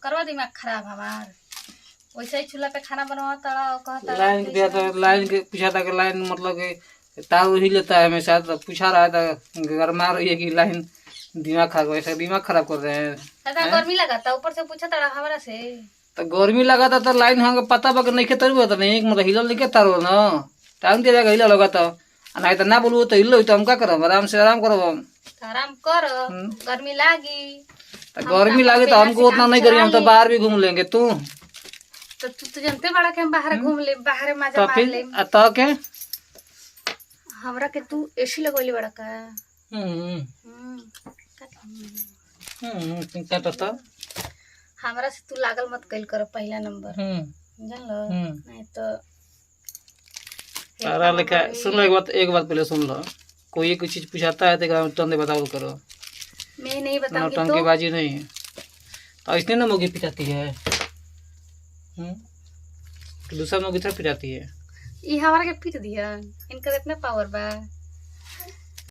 करवा दिमाग खराब हमार। वैसे ही चूल्हा पे खाना बनवा तड़ा कहता लाइन के लाइन के पूछा था कि लाइन मतलब कि तार ही लेता है हमेशा, तो पूछा रहा था गरमा रही है कि लाइन दिमाग खराब, ऐसा दिमाग खराब कर रहे हैं। दादा गर्मी लगा था, ऊपर से पूछा तड़ा हमारा से। तो गर्मी लगा था तो लाइन हम पता बा नहीं के तरु तो नहीं मतलब हिलल नहीं के तारो ना टाइम दे जाएगा हिला लगा तो नहीं तो ना बोलू तो हिलो तो हम का करब, आराम से आराम करब हम। आराम कर, गर्मी लागी तो गर्मी लागे तो हमको उतना नहीं करी, हम तो बाहर भी घूम लेंगे। तू तो जानते बड़ा के हम बाहर घूम ले, बाहर मजा तो मार फिर ले। तो के हमरा के तू एसी लगोली बड़ा का। तो हमरा से तू लागल मत कइल कर पहला नंबर, जान लो नहीं तो तारा लिखा। सुन लो एक बात पहले सुन लो, कोई एक चीज पूछाता है तो तुरंत बताओ करो, मैं नहीं बताऊंगी टंकी बाजी नहीं है। तो इसने ना मोगी पिटाती है, दूसरा मोगी थोड़ा पिटाती है। ये हमारा के पीट दिया, इनका इतना पावर बा।